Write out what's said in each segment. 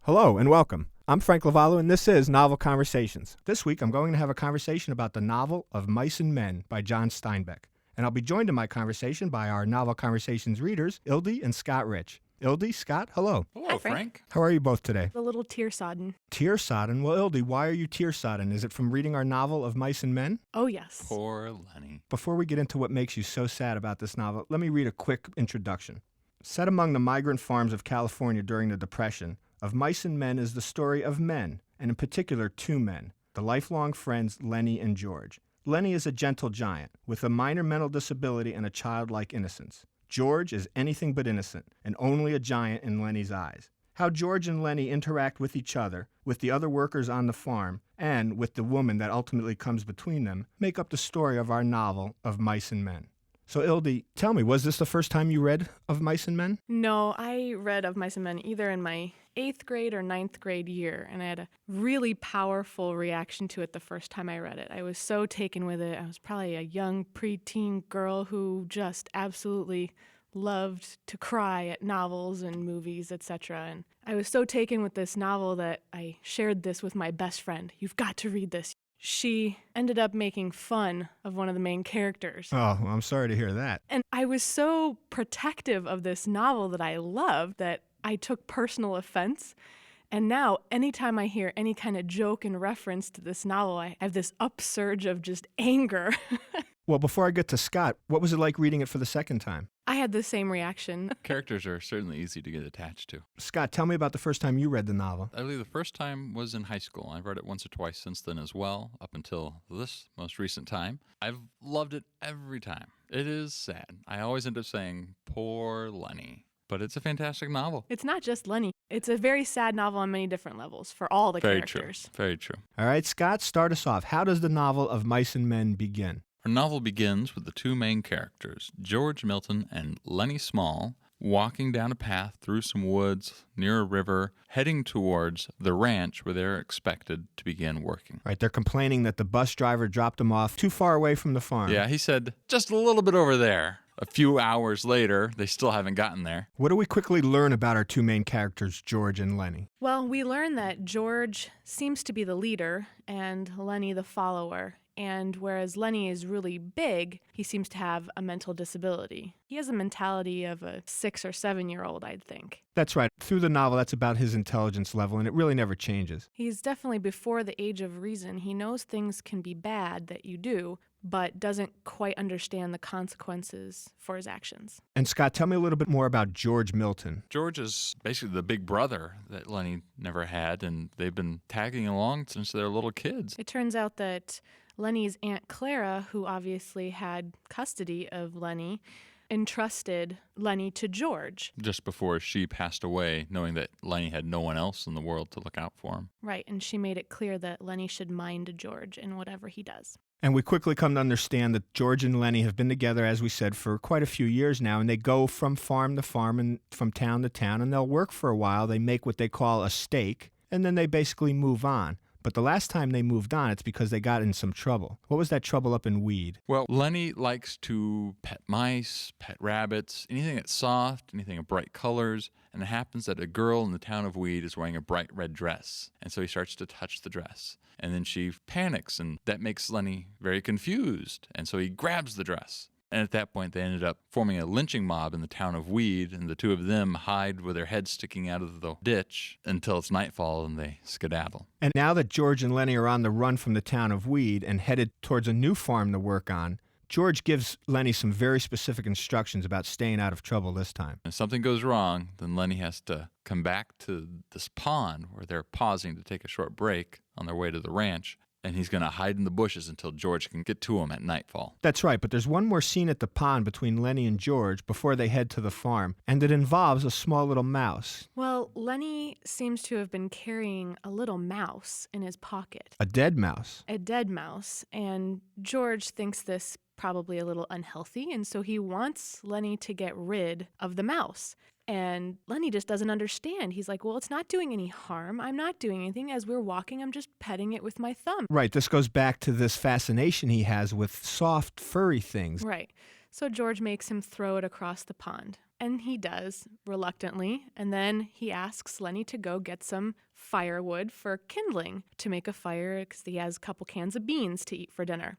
Hello and welcome. I'm Frank Lavallo and this is Novel Conversations. This week I'm going to have a conversation about the novel of Mice and Men by John Steinbeck. And I'll be joined in my conversation by our Novel Conversations readers, Ildi and Scott Rich. Ildi, Scott, hello. Hello, Hi, Frank. Frank. How are you both today? A little tear-sodden. Tear-sodden? Well, Ildi, why are you tear-sodden? Is it from reading our novel of Mice and Men? Oh, yes. Poor Lenny. Before we get into what makes you so sad about this novel, let me read a quick introduction. Set among the migrant farms of California during the Depression, Of Mice and Men is the story of men, and in particular two men, the lifelong friends Lenny and George. Lenny is a gentle giant, with a minor mental disability and a childlike innocence. George is anything but innocent, and only a giant in Lenny's eyes. How George and Lenny interact with each other, with the other workers on the farm, and with the woman that ultimately comes between them, make up the story of our novel of Mice and Men. So, Ildi, tell me, was this the first time you read Of Mice and Men? No, I read Of Mice and Men either in my 8th grade or 9th grade year, and I had a really powerful reaction to it the first time I read it. I was so taken with it. I was probably a young preteen girl who just absolutely loved to cry at novels and movies, etc. And I was so taken with this novel that I shared this with my best friend. You've got to read this. She ended up making fun of one of the main characters. Oh, well, I'm sorry to hear that. And I was so protective of this novel that I loved that I took personal offense. And now, anytime I hear any kind of joke in reference to this novel, I have this upsurge of just anger. Well, before I get to Scott, what was it like reading it for the second time? I had the same reaction. Characters are certainly easy to get attached to. Scott, tell me about the first time you read the novel. I believe the first time was in high school. I've read it once or twice since then as well, up until this most recent time. I've loved it every time. It is sad. I always end up saying, poor Lenny. But it's a fantastic novel. It's not just Lenny. It's a very sad novel on many different levels for all the Very characters. true. Very true. All right, Scott, start us off. How does the novel of Mice and Men begin? Our novel begins with the two main characters, George Milton and Lenny Small, walking down a path through some woods near a river, heading towards the ranch where they're expected to begin working. Right, they're complaining that the bus driver dropped them off too far away from the farm. Yeah, he said, just a little bit over there. A few hours later, they still haven't gotten there. What do we quickly learn about our two main characters, George and Lenny? Well, we learn that George seems to be the leader and Lenny the follower. And whereas Lenny is really big, he seems to have a mental disability. He has a mentality of a 6 or 7-year-old, I'd think. That's right. Through the novel, that's about his intelligence level, and it really never changes. He's definitely before the age of reason. He knows things can be bad that you do, but doesn't quite understand the consequences for his actions. And Scott, tell me a little bit more about George Milton. George is basically the big brother that Lenny never had, and they've been tagging along since they're little kids. It turns out that Lenny's Aunt Clara, who obviously had custody of Lenny, entrusted Lenny to George. Just before she passed away, knowing that Lenny had no one else in the world to look out for him. Right, and she made it clear that Lenny should mind George in whatever he does. And we quickly come to understand that George and Lenny have been together, as we said, for quite a few years now, and they go from farm to farm and from town to town, and they'll work for a while. They make what they call a stake, and then they basically move on. But the last time they moved on, it's because they got in some trouble. What was that trouble up in Weed? Well, Lenny likes to pet mice, pet rabbits, anything that's soft, anything of bright colors. And it happens that a girl in the town of Weed is wearing a bright red dress. And so he starts to touch the dress. And then she panics, and that makes Lenny very confused. And so he grabs the dress. And at that point, they ended up forming a lynching mob in the town of Weed, and the two of them hide with their heads sticking out of the ditch until it's nightfall and they skedaddle. And now that George and Lenny are on the run from the town of Weed and headed towards a new farm to work on, George gives Lenny some very specific instructions about staying out of trouble this time. If something goes wrong, then Lenny has to come back to this pond where they're pausing to take a short break on their way to the ranch. And he's going to hide in the bushes until George can get to him at nightfall. That's right, but there's one more scene at the pond between Lenny and George before they head to the farm, and it involves a small little mouse. Well, Lenny seems to have been carrying a little mouse in his pocket. A dead mouse. A dead mouse, and George thinks this probably a little unhealthy, and so he wants Lenny to get rid of the mouse. And Lenny just doesn't understand. He's like, well, it's not doing any harm. I'm not doing anything. As we're walking, I'm just petting it with my thumb. Right. This goes back to this fascination he has with soft, furry things. Right. So George makes him throw it across the pond. And he does, reluctantly. And then he asks Lenny to go get some firewood for kindling to make a fire because he has a couple cans of beans to eat for dinner.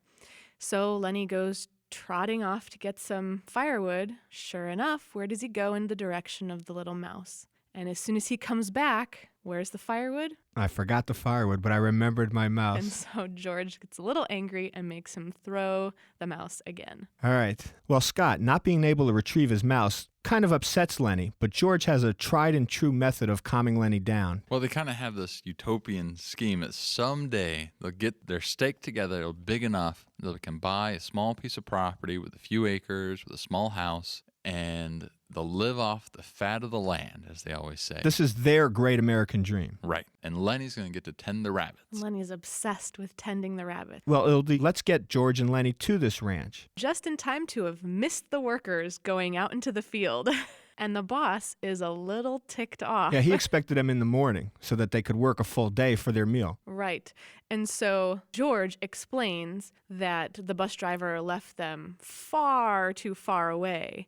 So Lenny goes trotting off to get some firewood. Sure enough, where does he go? In the direction of the little mouse. And as soon as he comes back, where's the firewood? I forgot the firewood, but I remembered my mouse. And so George gets a little angry and makes him throw the mouse again. All right. Well, Scott, not being able to retrieve his mouse kind of upsets Lenny, but George has a tried and true method of calming Lenny down. Well, they kind of have this utopian scheme that someday they'll get their stake together, it'll be big enough that they can buy a small piece of property with a few acres, with a small house, and they'll live off the fat of the land, as they always say. This is their great American dream. Right. And Lenny's going to get to tend the rabbits. Lenny's obsessed with tending the rabbits. Well, Ildi, let's get George and Lenny to this ranch. Just in time to have missed the workers going out into the field. And the boss is a little ticked off. Yeah, he expected them in the morning so that they could work a full day for their meal. Right. And so George explains that the bus driver left them far too far away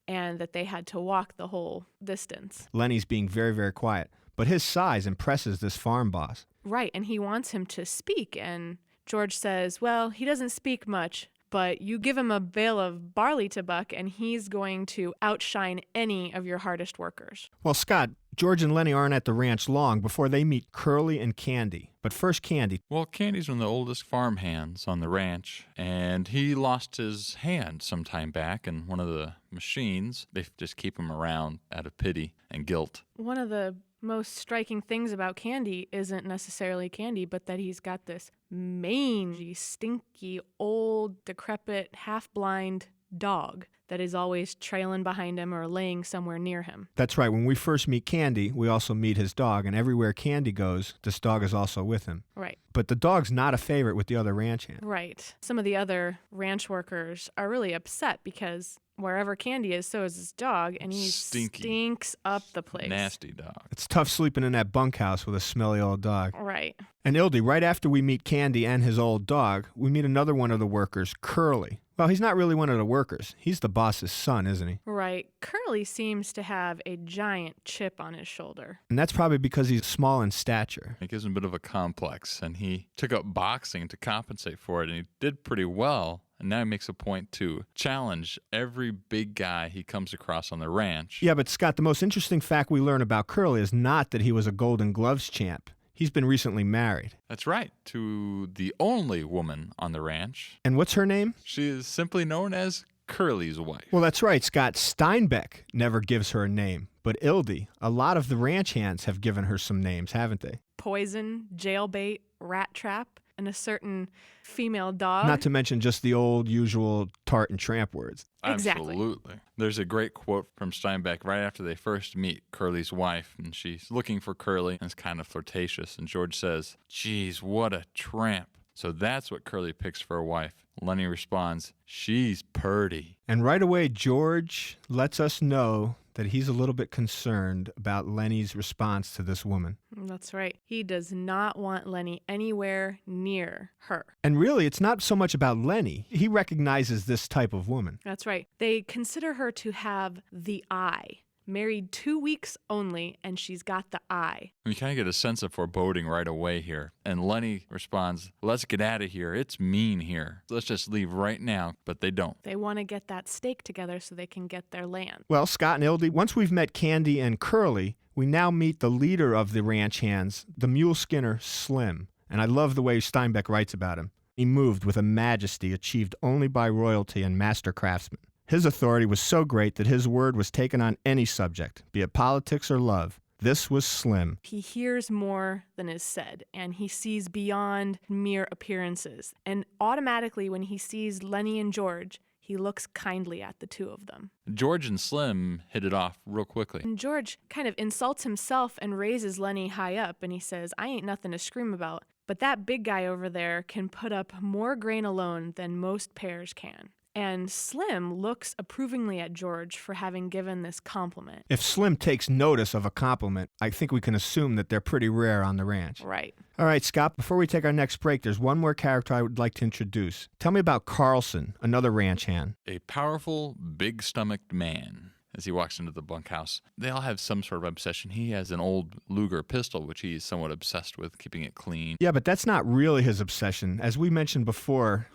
and that they had to walk the whole distance. Lenny's being very, very quiet, but his size impresses this farm boss. Right, and he wants him to speak, and George says, well, he doesn't speak much, but you give him a bale of barley to buck, and he's going to outshine any of your hardest workers. Well, Scott, George and Lenny aren't at the ranch long before they meet Curly and Candy. But first, Candy. Well, Candy's one of the oldest farm hands on the ranch, and he lost his hand some time back in one of the machines. They just keep him around out of pity and guilt. One of the most striking things about Candy isn't necessarily Candy, but that he's got this mangy, stinky, old, decrepit, half-blind dog that is always trailing behind him or laying somewhere near him. That's right. When we first meet Candy, we also meet his dog, and everywhere Candy goes, this dog is also with him. Right. But the dog's not a favorite with the other ranch hands. Right. Some of the other ranch workers are really upset because wherever Candy is, so is his dog, and he stinks up the place. Nasty dog. It's tough sleeping in that bunkhouse with a smelly old dog. Right. And Ildi, right after we meet Candy and his old dog, we meet another one of the workers, Curly. Well, he's not really one of the workers. He's the boss's son, isn't he? Right. Curly seems to have a giant chip on his shoulder. And that's probably because he's small in stature. It gives him a bit of a complex, and he took up boxing to compensate for it, and he did pretty well. And now he makes a point to challenge every big guy he comes across on the ranch. Yeah, but Scott, the most interesting fact we learn about Curly is not that he was a Golden Gloves champ. He's been recently married. That's right, to the only woman on the ranch. And what's her name? She is simply known as Curly's wife. Well, that's right, Scott. Steinbeck never gives her a name. But Ildi, a lot of the ranch hands have given her some names, haven't they? Poison, jailbait, rat trap, and a certain female dog. Not to mention just the old usual tart and tramp words. Exactly. Absolutely. There's a great quote from Steinbeck right after they first meet Curly's wife, and she's looking for Curly, and it's kind of flirtatious, and George says, "Geez, what a tramp." So that's what Curly picks for a wife. Lenny responds, "She's purty." And right away, George lets us know that he's a little bit concerned about Lenny's response to this woman. That's right. He does not want Lenny anywhere near her. And really, it's not so much about Lenny. He recognizes this type of woman. That's right. They consider her to have the eye. Married 2 weeks only, and she's got the eye. We kind of get a sense of foreboding right away here. And Lenny responds, "Let's get out of here. It's mean here. Let's just leave right now." But they don't. They want to get that stake together so they can get their land. Well, Scott and Ildi, once we've met Candy and Curly, we now meet the leader of the ranch hands, the mule skinner, Slim. And I love the way Steinbeck writes about him. He moved with a majesty achieved only by royalty and master craftsmen. His authority was so great that his word was taken on any subject, be it politics or love. This was Slim. He hears more than is said, and he sees beyond mere appearances. And automatically, when he sees Lenny and George, he looks kindly at the two of them. George and Slim hit it off real quickly. And George kind of insults himself and raises Lenny high up, and he says, "I ain't nothing to scream about, but that big guy over there can put up more grain alone than most pears can." And Slim looks approvingly at George for having given this compliment. If Slim takes notice of a compliment, I think we can assume that they're pretty rare on the ranch. Right. All right, Scott, before we take our next break, there's one more character I would like to introduce. Tell me about Carlson, another ranch hand. A powerful, big-stomached man. as he walks into the bunkhouse. They all have some sort of obsession. He has an old Luger pistol, which he's somewhat obsessed with, keeping it clean. Yeah, but that's not really his obsession. As we mentioned before,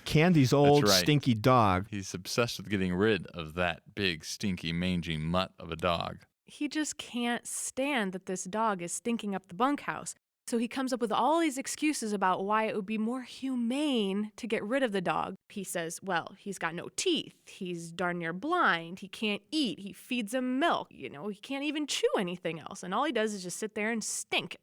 Candy's old, right. stinky dog. He's obsessed with getting rid of that big, stinky, mangy mutt of a dog. He just can't stand that this dog is stinking up the bunkhouse. So he comes up with all these excuses about why it would be more humane to get rid of the dog. He says, well, he's got no teeth. He's darn near blind. He can't eat. He feeds him milk. He can't even chew anything else. And all he does is just sit there and stink.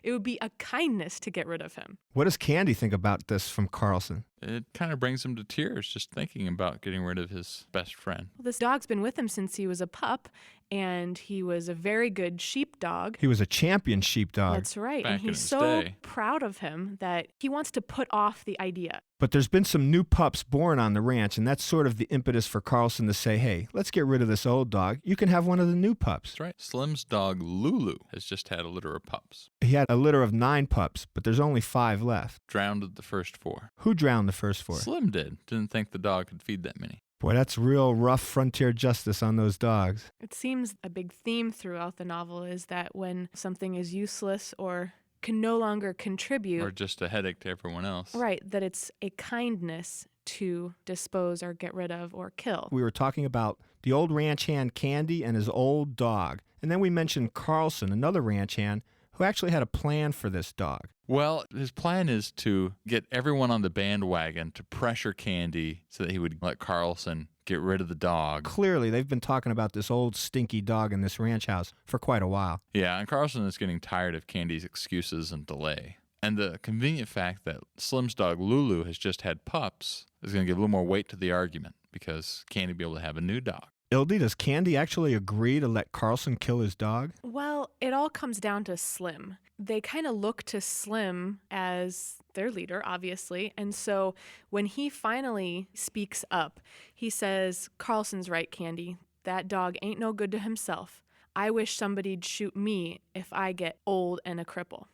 It would be a kindness to get rid of him. What does Candy think about this from Carlson? It kind of brings him to tears just thinking about getting rid of his best friend. Well, this dog's been with him since he was a pup, and he was a very good sheepdog. He was a champion sheepdog. That's right. Back And in he's his so day. proud of him that he wants to put off the idea. But there's been some new pups born on the ranch, and that's sort of the impetus for Carlson to say, hey, let's get rid of this old dog. You can have one of the new pups. That's right. Slim's dog, Lulu, has just had a litter of pups. He had a litter of 9 pups, but there's only 5 left. Drowned the first 4. Who drowned the first 4? Slim did. Didn't think the dog could feed that many. Boy, that's real rough frontier justice on those dogs. It seems a big theme throughout the novel is that when something is useless or can no longer contribute, Or just a headache to everyone else. right, that it's a kindness to dispose or get rid of or kill. We were talking about the old ranch hand Candy and his old dog. And then we mentioned Carlson, another ranch hand, who actually had a plan for this dog. Well, his plan is to get everyone on the bandwagon to pressure Candy so that he would let Carlson get rid of the dog. Clearly, they've been talking about this old stinky dog in this ranch house for quite a while. Yeah, and Carlson is getting tired of Candy's excuses and delay. And the convenient fact that Slim's dog Lulu has just had pups is going to give a little more weight to the argument because Candy will be able to have a new dog. Ildi, does Candy actually agree to let Carlson kill his dog? Well, it all comes down to Slim. They kind of look to Slim as their leader, obviously. And so when he finally speaks up, he says, Carlson's right, Candy. That dog ain't no good to himself. I wish somebody'd shoot me if I get old and a cripple.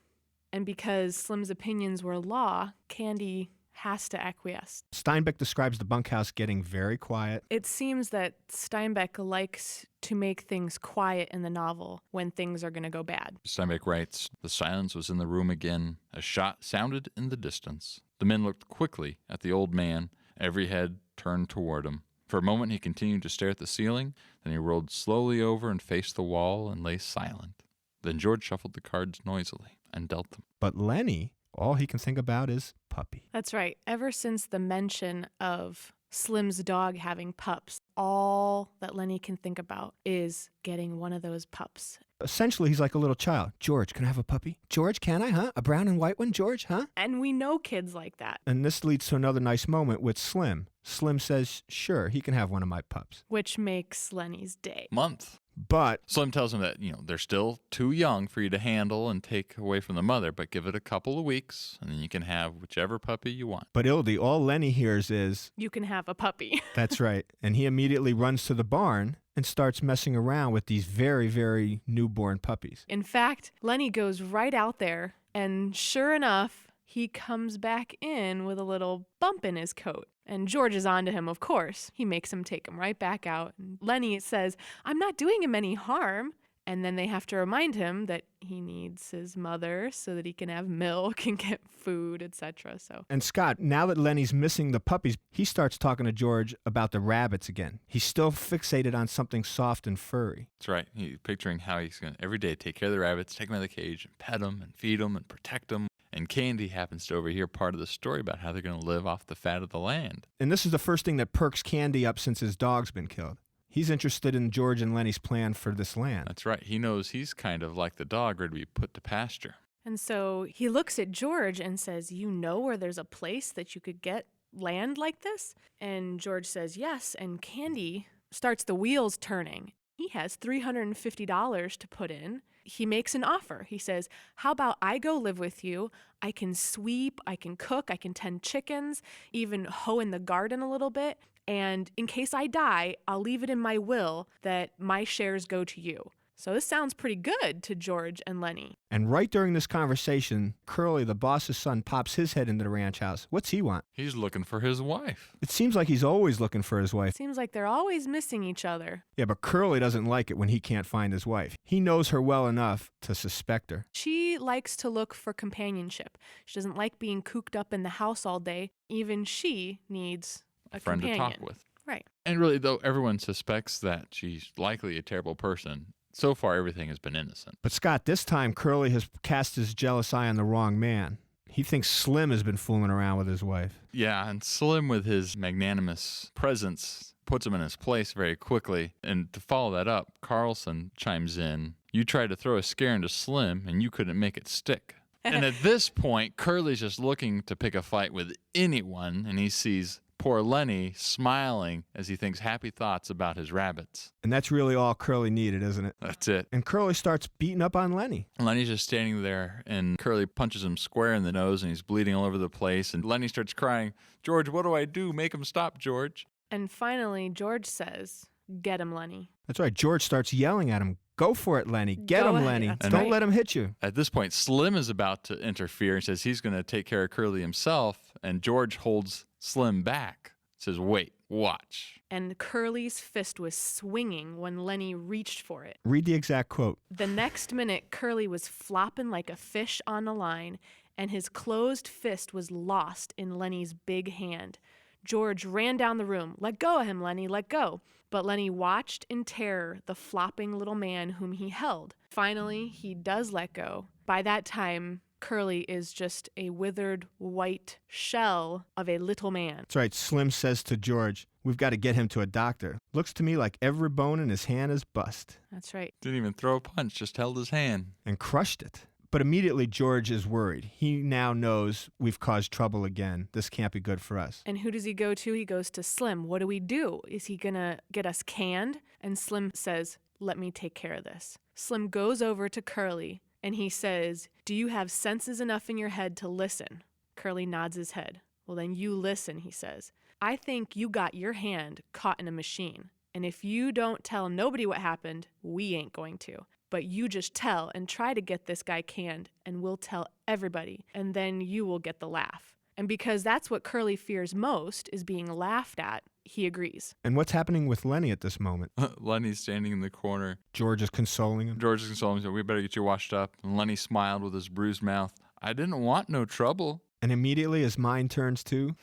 And because Slim's opinions were law, Candy has to acquiesce. Steinbeck describes the bunkhouse getting very quiet. It seems that Steinbeck likes to make things quiet in the novel when things are going to go bad. Steinbeck writes, the silence was in the room again. A shot sounded in the distance. The men looked quickly at the old man, every head turned toward him. For a moment he continued to stare at the ceiling, then he rolled slowly over and faced the wall and lay silent. Then George shuffled the cards noisily and dealt them. But Lenny, all he can think about is puppy. That's right. Ever since the mention of Slim's dog having pups, all that Lenny can think about is getting one of those pups. Essentially, he's like a little child. George, can I have a puppy? George, can I, huh? A brown and white one, George, huh? And we know kids like that, And this leads to another nice moment with Slim. Slim says, sure, he can have one of my pups. which makes Lenny's day. Month. But Slim tells him that, they're still too young for you to handle and take away from the mother, but give it a couple of weeks, and then you can have whichever puppy you want. Ildi, all Lenny hears is, You can have a puppy. that's right. And he immediately runs to the barn and starts messing around with these very, very newborn puppies. In fact, Lenny goes right out there, and sure enough, he comes back in with a little bump in his coat. And George is on to him, of course. He makes him take him right back out. And Lenny says, I'm not doing him any harm. And then they have to remind him that he needs his mother so that he can have milk and get food, etc. And Scott, now that Lenny's missing the puppies, he starts talking to George about the rabbits again. He's still fixated on something soft and furry. That's right. He's picturing how he's going to every day take care of the rabbits, take them out of the cage, and pet them, and feed them, and protect them. And Candy happens to overhear part of the story about how they're going to live off the fat of the land. And this is the first thing that perks Candy up since his dog's been killed. He's interested in George and Lenny's plan for this land. That's right. He knows he's kind of like the dog ready to be put to pasture. And so he looks at George and says, you know where there's a place that you could get land like this? And George says, yes. And Candy starts the wheels turning. He has $350 to put in. He makes an offer. He says, how about I go live with you? I can sweep, I can cook, I can tend chickens, even hoe in the garden a little bit. And in case I die, I'll leave it in my will that my shares go to you. So this sounds pretty good to George and Lenny. And right during this conversation, Curly, the boss's son, pops his head into the ranch house. What's he want? He's looking for his wife. It seems like he's always looking for his wife. Seems like they're always missing each other. Yeah, but Curly doesn't like it when he can't find his wife. He knows her well enough to suspect her. She likes to look for companionship. She doesn't like being cooped up in the house all day. Even she needs a friend companion. to talk with. Right. And really, though everyone suspects that she's likely a terrible person, so far everything has been innocent. But Scott, this time Curly has cast his jealous eye on the wrong man. He thinks Slim has been fooling around with his wife. Yeah, and Slim, with his magnanimous presence, puts him in his place very quickly. And to follow that up, Carlson chimes in, "You tried to throw a scare into Slim, and you couldn't make it stick." And at this point, Curly's just looking to pick a fight with anyone, and he sees poor Lenny smiling as he thinks happy thoughts about his rabbits. And that's really all Curly needed, isn't it? That's it. And Curly starts beating up on Lenny. Lenny's just standing there, and Curly punches him square in the nose, and he's bleeding all over the place. And Lenny starts crying, "George, what do I do? Make him stop, George." And finally, George says, "Get him, Lenny." That's right. George starts yelling at him. Go for it, Lenny. Get Go him, ahead. Lenny. That's Don't right. let him hit you. At this point, Slim is about to interfere and says he's going to take care of Curly himself, and George holds Slim back. Says, "Wait, watch." And Curly's fist was swinging when Lenny reached for it. Read the exact quote. The next minute, Curly was flopping like a fish on a line, and his closed fist was lost in Lenny's big hand. George ran down the room. "Let go of him, Lenny, let go." But Lenny watched in terror the flopping little man whom he held. Finally, he does let go. By that time, Curly is just a withered white shell of a little man. That's right. Slim says to George, "We've got to get him to a doctor. Looks to me like every bone in his hand is bust." That's right. Didn't even throw a punch, just held his hand. And crushed it. But immediately George is worried. He now knows we've caused trouble again. This can't be good for us. And who does he go to? He goes to Slim. What do we do? Is he going to get us canned? And Slim says, "Let me take care of this." Slim goes over to Curly and he says, "Do you have senses enough in your head to listen?" Curly nods his head. "Well, then you listen," he says. "I think you got your hand caught in a machine. And if you don't tell nobody what happened, we ain't going to. But you just tell and try to get this guy canned, and we'll tell everybody, and then you will get the laugh." And because that's what Curly fears most, is being laughed at, he agrees. And what's happening with Lenny at this moment? Lenny's standing in the corner. George is consoling him. George is consoling him. Said, "We better get you washed up." And Lenny smiled with his bruised mouth. "I didn't want no trouble." And immediately his mind turns to...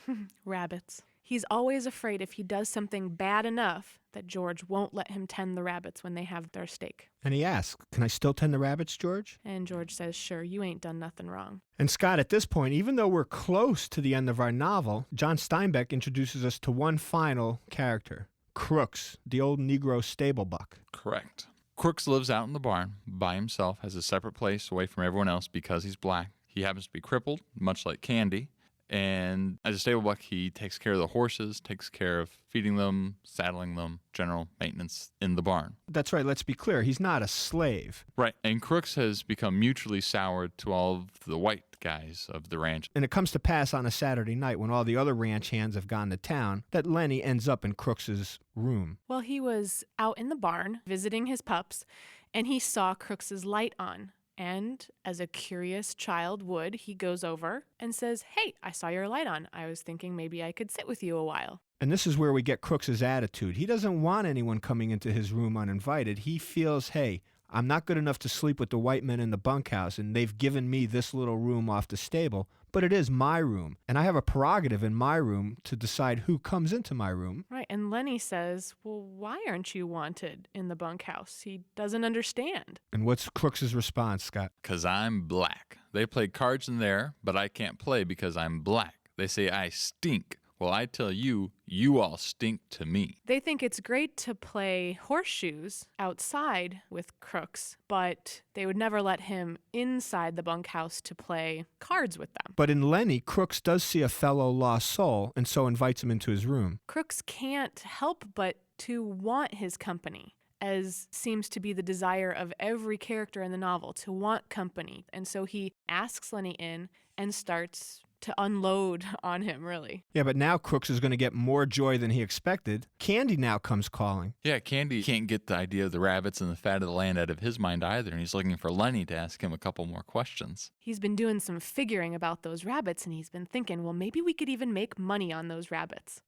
Rabbits. He's always afraid if he does something bad enough that George won't let him tend the rabbits when they have their steak. And he asks, "Can I still tend the rabbits, George?" And George says, "Sure, you ain't done nothing wrong." And Scott, at this point, even though we're close to the end of our novel, John Steinbeck introduces us to one final character, Crooks, the old Negro stable buck. Correct. Crooks lives out in the barn by himself, has a separate place away from everyone else because he's black. He happens to be crippled, much like Candy. And as a stable buck, he takes care of the horses, takes care of feeding them, saddling them, general maintenance in the barn. That's right, let's be clear, he's not a slave. Right. And Crooks has become mutually soured to all of the white guys of the ranch. And it comes to pass on a Saturday night when all the other ranch hands have gone to town that Lenny ends up in Crooks's room. Well, he was out in the barn visiting his pups, and he saw Crooks's light on. And as a curious child would, he goes over and says, "Hey, I saw your light on. I was thinking maybe I could sit with you a while." And this is where we get Crooks's attitude. He doesn't want anyone coming into his room uninvited. He feels, hey, I'm not good enough to sleep with the white men in the bunkhouse, and they've given me this little room off the stable, but it is my room, and I have a prerogative in my room to decide who comes into my room. Right, and Lenny says, "Well, why aren't you wanted in the bunkhouse?" He doesn't understand. And what's Crooks's response, Scott? "'Cause I'm black. They play cards in there, but I can't play because I'm black. They say I stink. Well, I tell you, you all stink to me." They think it's great to play horseshoes outside with Crooks, but they would never let him inside the bunkhouse to play cards with them. But in Lenny, Crooks does see a fellow lost soul, and so invites him into his room. Crooks can't help but to want his company, as seems to be the desire of every character in the novel, to want company. And so he asks Lenny in and starts to unload on him, really. Yeah, but now Crooks is going to get more joy than he expected. Candy now comes calling. Yeah, Candy can't get the idea of the rabbits and the fat of the land out of his mind either, and he's looking for Lenny to ask him a couple more questions. He's been doing some figuring about those rabbits, and he's been thinking, well, maybe we could even make money on those rabbits.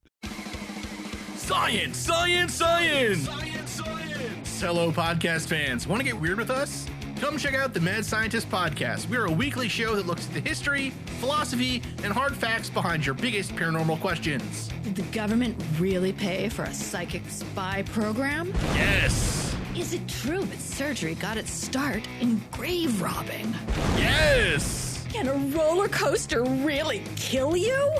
Science, science, science! Science, science! Hello, podcast fans. Want to get weird with us? Come check out the Mad Scientist Podcast. We're a weekly show that looks at the history, philosophy, and hard facts behind your biggest paranormal questions. Did the government really pay for a psychic spy program? Yes! Is it true that surgery got its start in grave robbing? Yes! Can a roller coaster really kill you?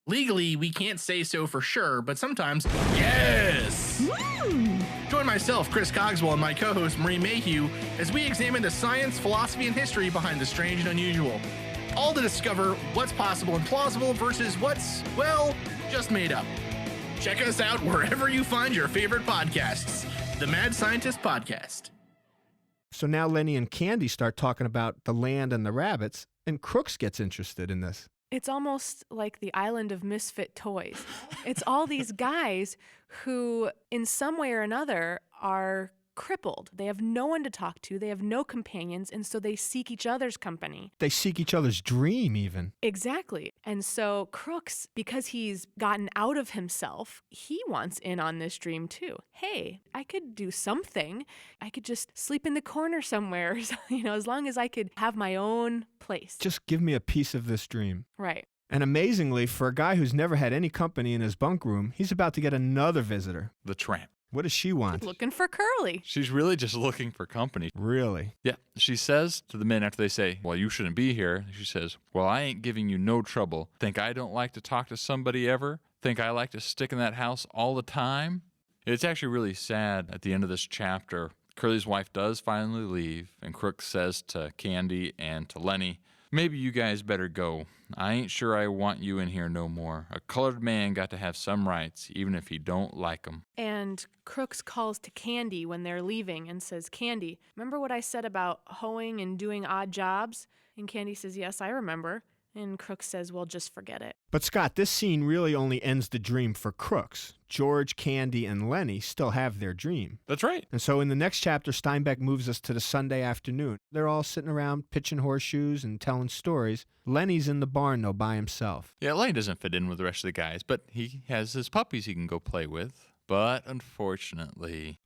Legally, we can't say so for sure, but sometimes, yes! Join myself, Chris Cogswell, and my co-host, Marie Mayhew, as we examine the science, philosophy, and history behind the strange and unusual. All to discover what's possible and plausible versus what's, well, just made up. Check us out wherever you find your favorite podcasts. The Mad Scientist Podcast. So now Lenny and Candy start talking about the land and the rabbits, and Crooks gets interested in this. It's almost like the island of misfit toys. It's all these guys who, in some way or another, are crippled. They have no one to talk to. They have no companions, and so they seek each other's company. They seek each other's dream, even. Exactly. And so Crooks, because he's gotten out of himself, he wants in on this dream too. Hey, I could do something. I could just sleep in the corner somewhere, as long as I could have my own place. Just give me a piece of this dream. Right. And amazingly, for a guy who's never had any company in his bunk room, he's about to get another visitor. The tramp. What does she want? Looking for Curly. She's really just looking for company. Really? Yeah, she says to the men after they say, well, you shouldn't be here. She says, well, I ain't giving you no trouble. Think I don't like to talk to somebody ever? Think I like to stick in that house all the time? It's actually really sad at the end of this chapter. Curly's wife does finally leave, and Crooks says to Candy and to Lenny, maybe you guys better go. I ain't sure I want you in here no more. A colored man got to have some rights, even if he don't like 'em. And Crooks calls to Candy when they're leaving and says, Candy, remember what I said about hoeing and doing odd jobs? And Candy says, yes, I remember. And Crooks says, well, just forget it. But Scott, this scene really only ends the dream for Crooks. George, Candy, and Lenny still have their dream. That's right. And so in the next chapter, Steinbeck moves us to the Sunday afternoon. They're all sitting around pitching horseshoes and telling stories. Lenny's in the barn, though, by himself. Yeah, Lenny doesn't fit in with the rest of the guys, but he has his puppies he can go play with. But unfortunately,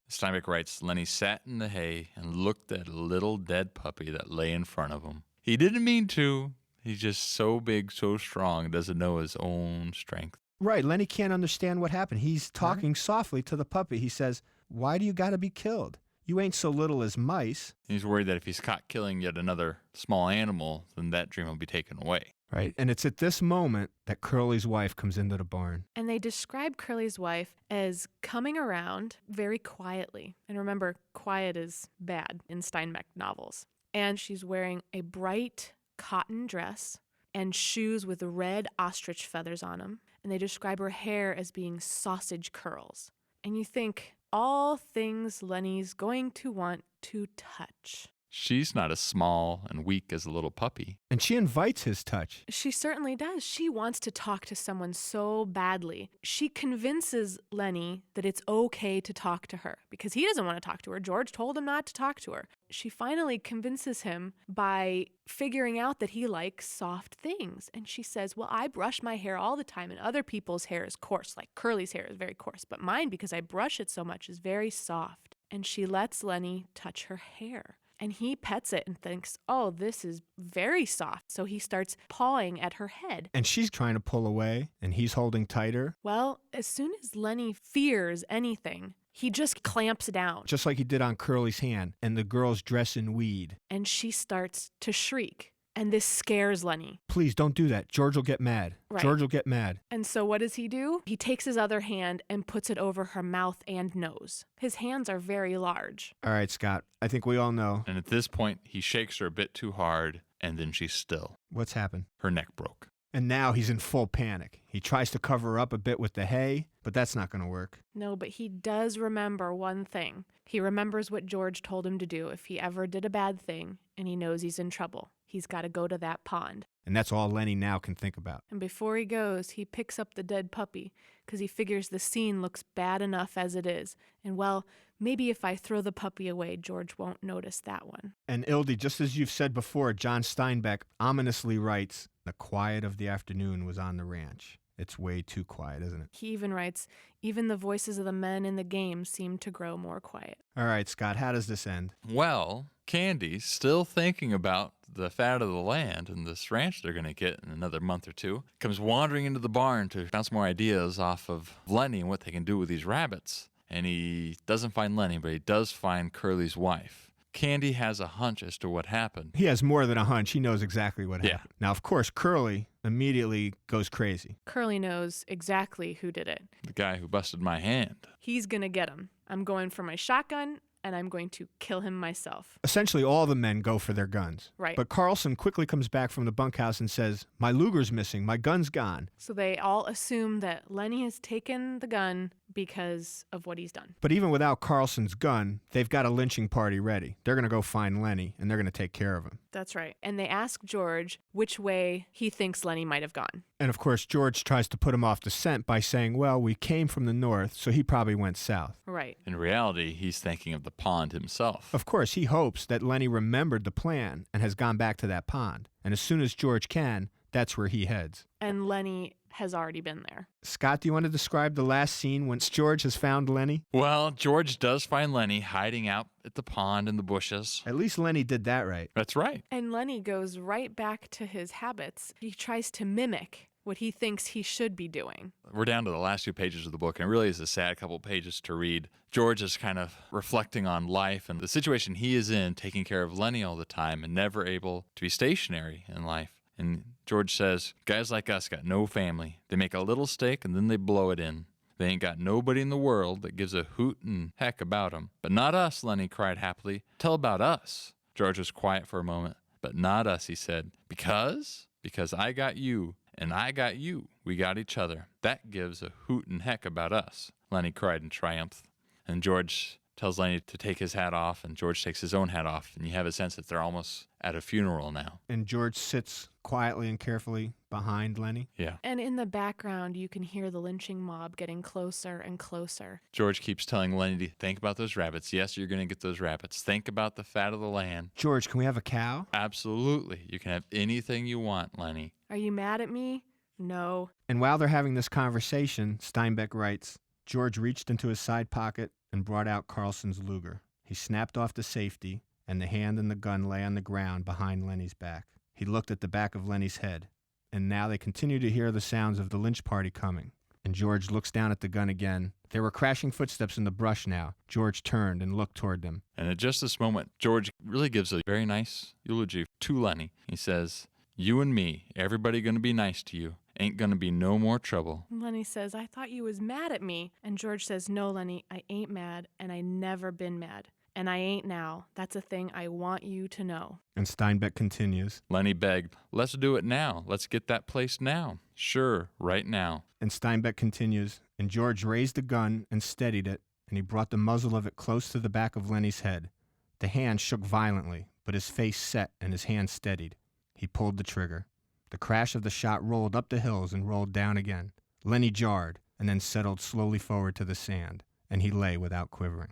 Steinbeck writes, Lenny sat in the hay and looked at a little dead puppy that lay in front of him. He didn't mean to. He's just so big, so strong, doesn't know his own strength. Right, Lenny can't understand what happened. He's talking softly to the puppy. He says, why do you got to be killed? You ain't so little as mice. He's worried that if he's caught killing yet another small animal, then that dream will be taken away. Right, and it's at this moment that Curly's wife comes into the barn. And they describe Curly's wife as coming around very quietly. And remember, quiet is bad in Steinbeck novels. And she's wearing a bright cotton dress and shoes with red ostrich feathers on them. And they describe her hair as being sausage curls. And you think, all things Lenny's going to want to touch. She's not as small and weak as a little puppy. And she invites his touch. She certainly does. She wants to talk to someone so badly. She convinces Lenny that it's okay to talk to her because he doesn't want to talk to her. George told him not to talk to her. She finally convinces him by figuring out that he likes soft things. And she says, well, I brush my hair all the time and other people's hair is coarse, like Curly's hair is very coarse, but mine, because I brush it so much, is very soft. And she lets Lenny touch her hair. And he pets it and thinks, oh, this is very soft. So he starts pawing at her head. And she's trying to pull away, and he's holding tighter. Well, as soon as Lenny fears anything, he just clamps down. Just like he did on Curly's hand, and the girl's dress in weed. And she starts to shriek. And this scares Lenny. Please don't do that. George will get mad. Right. George will get mad. And so what does he do? He takes his other hand and puts it over her mouth and nose. His hands are very large. All right, Scott. I think we all know. And at this point, he shakes her a bit too hard, and then she's still. What's happened? Her neck broke. And now he's in full panic. He tries to cover her up a bit with the hay, but that's not going to work. No, but he does remember one thing. He remembers what George told him to do if he ever did a bad thing and he knows he's in trouble. He's got to go to that pond. And that's all Lenny now can think about. And before he goes, he picks up the dead puppy because he figures the scene looks bad enough as it is. And well, maybe if I throw the puppy away, George won't notice that one. And Ildi, just as you've said before, John Steinbeck ominously writes, "The quiet of the afternoon was on the ranch." It's way too quiet, isn't it? He even writes, even the voices of the men in the game seem to grow more quiet. All right, Scott, how does this end? Well, Candy's still thinking about the fat of the land and this ranch they're going to get in another month or two. Comes wandering into the barn to bounce more ideas off of Lenny and what they can do with these rabbits. And he doesn't find Lenny, but he does find Curly's wife. Candy has a hunch as to what happened. He has more than a hunch. He knows exactly what Yeah. happened. Now, of course, Curly immediately goes crazy. Curly knows exactly who did it. The guy who busted my hand. He's going to get him. I'm going for my shotgun, and I'm going to kill him myself. Essentially, all the men go for their guns. Right. But Carlson quickly comes back from the bunkhouse and says, "My Luger's missing. My gun's gone." So they all assume that Lenny has taken the gun because of what he's done. But even without Carlson's gun, they've got a lynching party ready. They're going to go find Lenny, and they're going to take care of him. That's right. And they ask George which way he thinks Lenny might have gone. And of course, George tries to put him off the scent by saying, well, we came from the north, so he probably went south. Right. In reality, he's thinking of the pond himself. Of course, he hopes that Lenny remembered the plan and has gone back to that pond. And as soon as George can, that's where he heads. And Lenny has already been there. Scott, do you want to describe the last scene once George has found Lenny? Well, George does find Lenny hiding out at the pond in the bushes. At least Lenny did that right. That's right. And Lenny goes right back to his habits. He tries to mimic what he thinks he should be doing. We're down to the last 2 pages of the book, and it really is a sad couple pages to read. George is kind of reflecting on life and the situation he is in, taking care of Lenny all the time and never able to be stationary in life. And George says, guys like us got no family. They make a little steak and then they blow it in. They ain't got nobody in the world that gives a hoot and heck about them. But not us, Lenny cried happily. Tell about us. George was quiet for a moment. But not us, he said. Because I got you. And I got you. We got each other. That gives a hoot and heck about us, Lenny cried in triumph. And George tells Lenny to take his hat off, and George takes his own hat off, and you have a sense that they're almost at a funeral now. And George sits quietly and carefully behind Lenny. Yeah. And in the background, you can hear the lynching mob getting closer and closer. George keeps telling Lenny to think about those rabbits. Yes, you're going to get those rabbits. Think about the fat of the land. George, can we have a cow? Absolutely. You can have anything you want, Lenny. Are you mad at me? No. And while they're having this conversation, Steinbeck writes, George reached into his side pocket and brought out Carlson's Luger. He snapped off the safety, and the hand and the gun lay on the ground behind Lenny's back. He looked at the back of Lenny's head, and now they continue to hear the sounds of the lynch party coming. And George looks down at the gun again. There were crashing footsteps in the brush now. George turned and looked toward them. And at just this moment, George really gives a very nice eulogy to Lenny. He says, you and me, everybody going to be nice to you. Ain't going to be no more trouble. Lenny says, I thought you was mad at me. And George says, no, Lenny, I ain't mad, and I never been mad. And I ain't now. That's a thing I want you to know. And Steinbeck continues. Lenny begged, let's do it now. Let's get that place now. Sure, right now. And Steinbeck continues, and George raised the gun and steadied it, and he brought the muzzle of it close to the back of Lenny's head. The hand shook violently, but his face set and his hand steadied. He pulled the trigger. The crash of the shot rolled up the hills and rolled down again. Lenny jarred and then settled slowly forward to the sand, and he lay without quivering.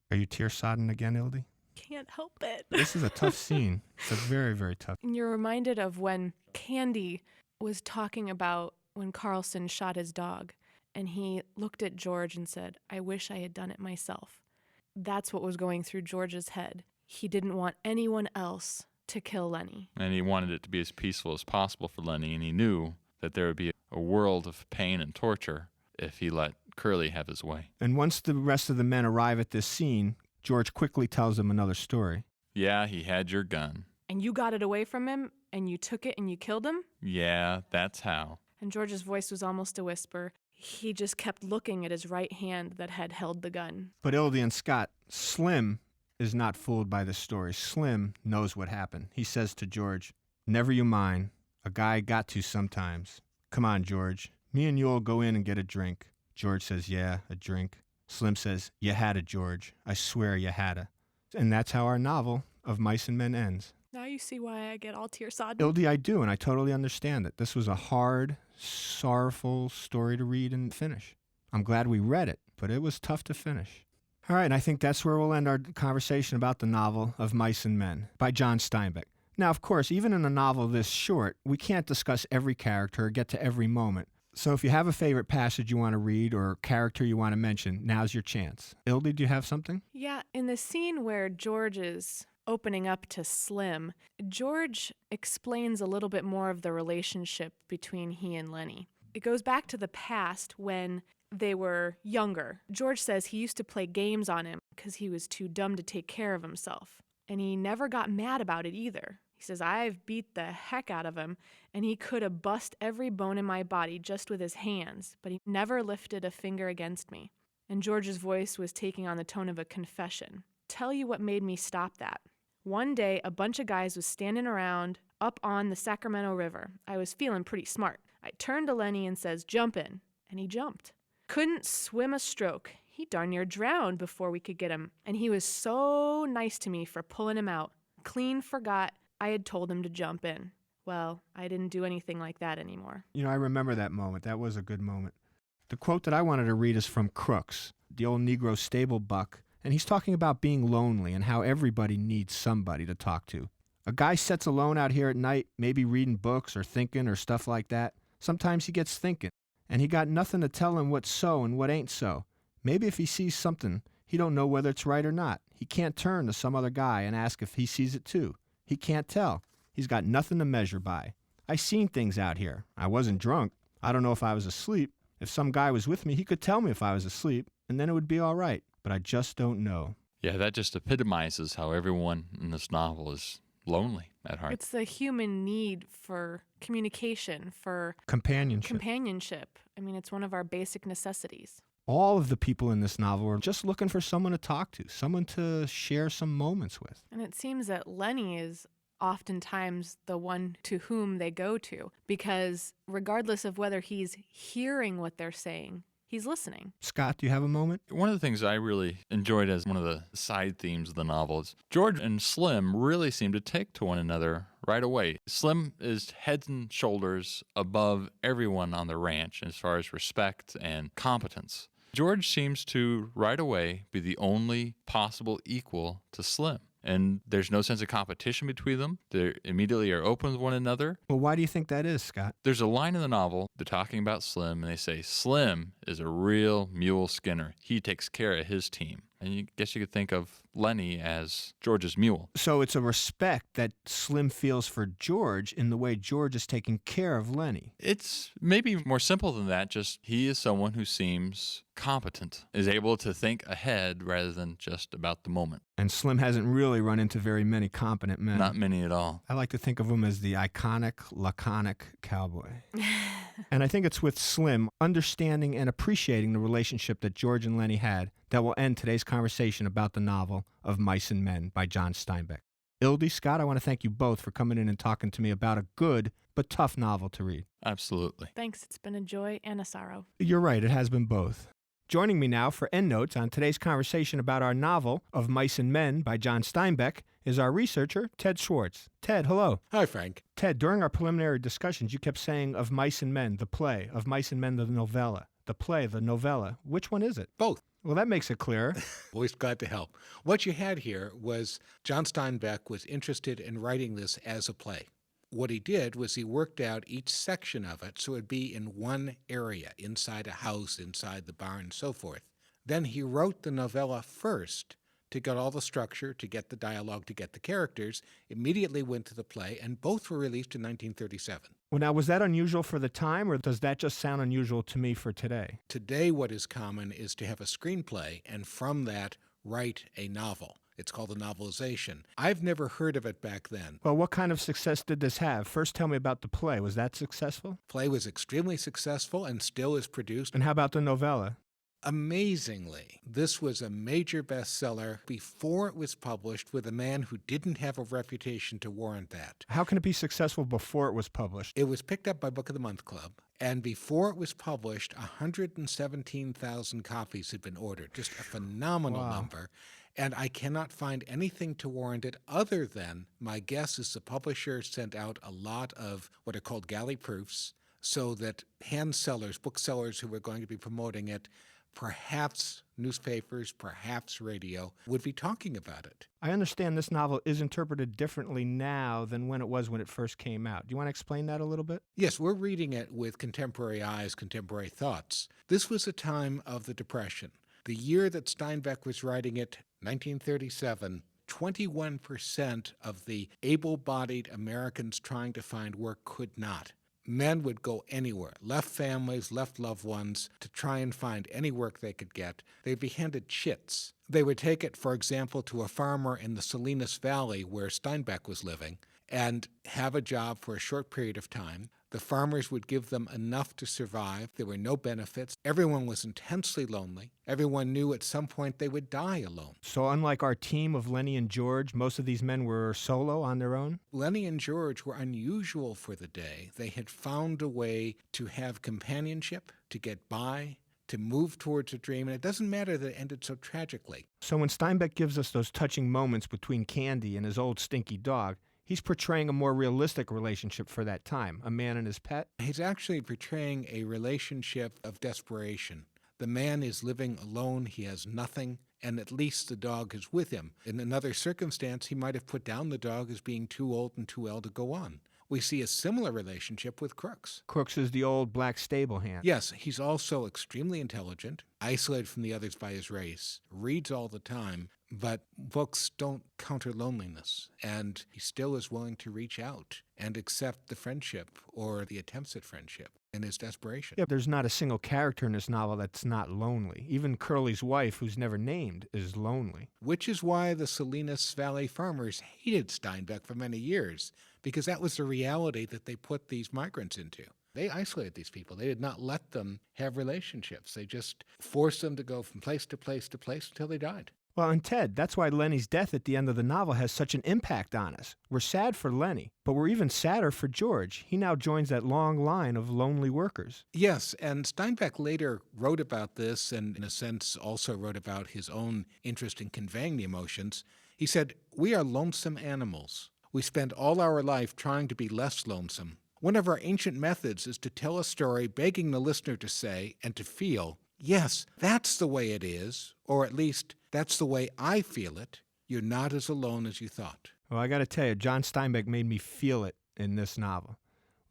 Are you tear-sodden again, Ildi? Can't help it. This is a tough scene. It's a very, very tough. And you're reminded of when Candy was talking about when Carlson shot his dog, and he looked at George and said, I wish I had done it myself. That's what was going through George's head. He didn't want anyone else to kill Lenny. And he wanted it to be as peaceful as possible for Lenny, and he knew that there would be a world of pain and torture if he let Curly have his way. And once the rest of the men arrive at this scene, George quickly tells them another story. Yeah, he had your gun. And you got it away from him, and you took it and you killed him? Yeah, that's how. And George's voice was almost a whisper. He just kept looking at his right hand that had held the gun. But Ildi and Scott, Slim is not fooled by this story. Slim knows what happened. He says to George, never you mind. A guy got to sometimes. Come on, George. Me and you'll go in and get a drink. George says, yeah, a drink. Slim says, you had it, George. I swear you had it. And that's how our novel of Mice and Men ends. Now you see why I get all tear-sodden. Ildi, I do, and I totally understand it. This was a hard, sorrowful story to read and finish. I'm glad we read it, but it was tough to finish. All right, and I think that's where we'll end our conversation about the novel of Mice and Men by John Steinbeck. Now, of course, even in a novel this short, we can't discuss every character or get to every moment. So if you have a favorite passage you want to read or character you want to mention, now's your chance. Ildi, do you have something? Yeah, in the scene where George is opening up to Slim, George explains a little bit more of the relationship between he and Lenny. It goes back to the past when they were younger. George says he used to play games on him because he was too dumb to take care of himself. And he never got mad about it either. He says, I've beat the heck out of him, and he could have bust every bone in my body just with his hands, but he never lifted a finger against me. And George's voice was taking on the tone of a confession. Tell you what made me stop that. One day, a bunch of guys was standing around up on the Sacramento River. I was feeling pretty smart. I turned to Lenny and says, jump in. And he jumped. Couldn't swim a stroke. He darn near drowned before we could get him. And he was so nice to me for pulling him out. Clean forgot I had told him to jump in. Well, I didn't do anything like that anymore. You know, I remember that moment. That was a good moment. The quote that I wanted to read is from Crooks, the old Negro stable buck, and he's talking about being lonely and how everybody needs somebody to talk to. A guy sits alone out here at night, maybe reading books or thinking or stuff like that. Sometimes he gets thinking, and he got nothing to tell him what's so and what ain't so. Maybe if he sees something, he don't know whether it's right or not. He can't turn to some other guy and ask if he sees it too. He can't tell. He's got nothing to measure by. I seen things out here. I wasn't drunk. I don't know if I was asleep. If some guy was with me, he could tell me if I was asleep, and then it would be all right. But I just don't know. Yeah, that just epitomizes how everyone in this novel is lonely at heart. It's the human need for communication, for Companionship. I mean, it's one of our basic necessities. All of the people in this novel are just looking for someone to talk to, someone to share some moments with. And it seems that Lenny is oftentimes the one to whom they go to, because regardless of whether he's hearing what they're saying, he's listening. Scott, do you have a moment? One of the things I really enjoyed as one of the side themes of the novel is George and Slim really seem to take to one another right away. Slim is head and shoulders above everyone on the ranch as far as respect and competence. George seems to right away be the only possible equal to Slim. And there's no sense of competition between them. They immediately are open with one another. Well, why do you think that is, Scott? There's a line in the novel, they're talking about Slim, and they say, Slim is a real mule skinner. He takes care of his team. And I guess you could think of Lenny as George's mule. So it's a respect that Slim feels for George in the way George is taking care of Lenny. It's maybe more simple than that, just he is someone who seems competent, is able to think ahead rather than just about the moment. And Slim hasn't really run into very many competent men. Not many at all. I like to think of him as the iconic, laconic cowboy. And I think it's with Slim understanding and appreciating the relationship that George and Lenny had that will end today's conversation about the novel of Mice and Men by John Steinbeck. Ildi, Scott, I want to thank you both for coming in and talking to me about a good but tough novel to read. Absolutely. Thanks. It's been a joy and a sorrow. You're right, it has been both. Joining me now for endnotes on today's conversation about our novel of Mice and Men by John Steinbeck is our researcher, Ted Schwartz. Ted, hello. Hi, Frank. Ted, during our preliminary discussions, you kept saying of Mice and Men, the play, of Mice and Men, the novella, the play, the novella. Which one is it? Both. Well, that makes it clearer. Always glad to help. What you had here was John Steinbeck was interested in writing this as a play. What he did was he worked out each section of it so it would be in one area, inside a house, inside the barn, and so forth. Then he wrote the novella first to get all the structure, to get the dialogue, to get the characters, immediately went to the play, and both were released in 1937. Well, now, was that unusual for the time, or does that just sound unusual to me for today? Today, what is common is to have a screenplay, and from that, write a novel. It's called a novelization. I've never heard of it back then. Well, what kind of success did this have? First, tell me about the play. Was that successful? Play was extremely successful and still is produced. And how about the novella? Amazingly, this was a major bestseller before it was published with a man who didn't have a reputation to warrant that. How can it be successful before it was published? It was picked up by Book of the Month Club, and before it was published, 117,000 copies had been ordered. Just a phenomenal number. And I cannot find anything to warrant it other than my guess is the publisher sent out a lot of what are called galley proofs so that hand sellers, booksellers who were going to be promoting it, perhaps newspapers, perhaps radio, would be talking about it. I understand this novel is interpreted differently now than when it was when it first came out. Do you want to explain that a little bit? Yes, we're reading it with contemporary eyes, contemporary thoughts. This was a time of the Depression. The year that Steinbeck was writing it, 1937, 21% of the able-bodied Americans trying to find work could not. Men would go anywhere, left families, left loved ones, to try and find any work they could get. They'd be handed chits. They would take it, for example, to a farmer in the Salinas Valley where Steinbeck was living and have a job for a short period of time. The farmers would give them enough to survive. There were no benefits. Everyone was intensely lonely. Everyone knew at some point they would die alone. So unlike our team of Lenny and George, most of these men were solo on their own? Lenny and George were unusual for the day. They had found a way to have companionship, to get by, to move towards a dream, and it doesn't matter that it ended so tragically. So when Steinbeck gives us those touching moments between Candy and his old stinky dog, he's portraying a more realistic relationship for that time, a man and his pet? He's actually portraying a relationship of desperation. The man is living alone, he has nothing, and at least the dog is with him. In another circumstance, he might have put down the dog as being too old and too ill to go on. We see a similar relationship with Crooks. Crooks is the old black stable hand. Yes, he's also extremely intelligent, isolated from the others by his race, reads all the time, but books don't counter loneliness, and he still is willing to reach out and accept the friendship or the attempts at friendship in his desperation. Yeah, there's not a single character in this novel that's not lonely. Even Curly's wife, who's never named, is lonely. Which is why the Salinas Valley farmers hated Steinbeck for many years, because that was the reality that they put these migrants into. They isolated these people. They did not let them have relationships. They just forced them to go from place to place to place until they died. Well, and Ted, that's why Lenny's death at the end of the novel has such an impact on us. We're sad for Lenny, but we're even sadder for George. He now joins that long line of lonely workers. Yes, and Steinbeck later wrote about this and, in a sense, also wrote about his own interest in conveying the emotions. He said, "We are lonesome animals. We spend all our life trying to be less lonesome. One of our ancient methods is to tell a story begging the listener to say and to feel, yes, that's the way it is, or at least that's the way I feel it. You're not as alone as you thought." Well, I got to tell you, John Steinbeck made me feel it in this novel.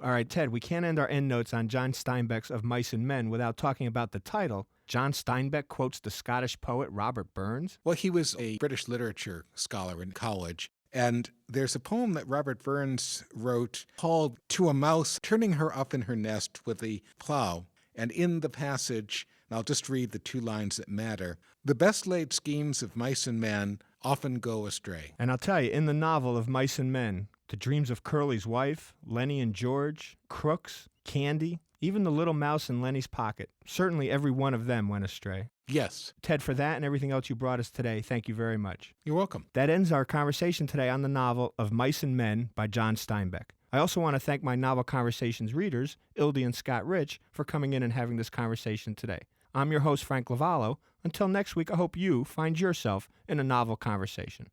All right, Ted, we can't end our endnotes on John Steinbeck's Of Mice and Men without talking about the title. John Steinbeck quotes the Scottish poet Robert Burns. Well, he was a British literature scholar in college. And there's a poem that Robert Burns wrote called "To a Mouse Turning Her Up in Her Nest with a Plow." And in the passage, and I'll just read the two lines that matter, "The best laid schemes of mice and men often go astray." And I'll tell you, in the novel Of Mice and Men, the dreams of Curly's wife, Lenny and George, Crooks, Candy, even the little mouse in Lenny's pocket, certainly every one of them went astray. Yes. Ted, for that and everything else you brought us today, thank you very much. You're welcome. That ends our conversation today on the novel Of Mice and Men by John Steinbeck. I also want to thank my Novel Conversations readers, Ildi and Scott Rich, for coming in and having this conversation today. I'm your host, Frank Lavallo. Until next week, I hope you find yourself in a novel conversation.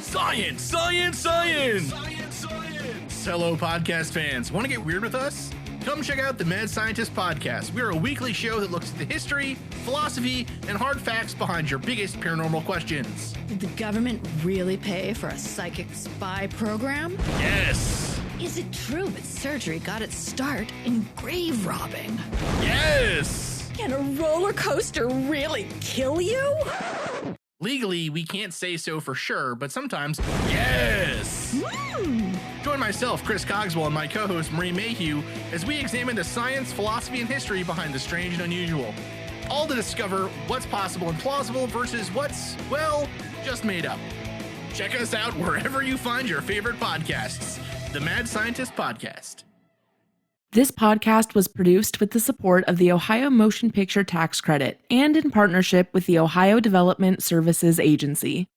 Science, science, science! Science, science! Hello, podcast fans. Want to get weird with us? Come check out the Mad Scientist Podcast. We're a weekly show that looks at the history, philosophy, and hard facts behind your biggest paranormal questions. Did the government really pay for a psychic spy program? Yes! Is it true that surgery got its start in grave robbing? Yes! Can a roller coaster really kill you? Legally, we can't say so for sure, but sometimes, yes! Join myself, Chris Cogswell, and my co-host, Marie Mayhew, as we examine the science, philosophy, and history behind the strange and unusual. All to discover what's possible and plausible versus what's, well, just made up. Check us out wherever you find your favorite podcasts. The Mad Scientist Podcast. This podcast was produced with the support of the Ohio Motion Picture Tax Credit and in partnership with the Ohio Development Services Agency.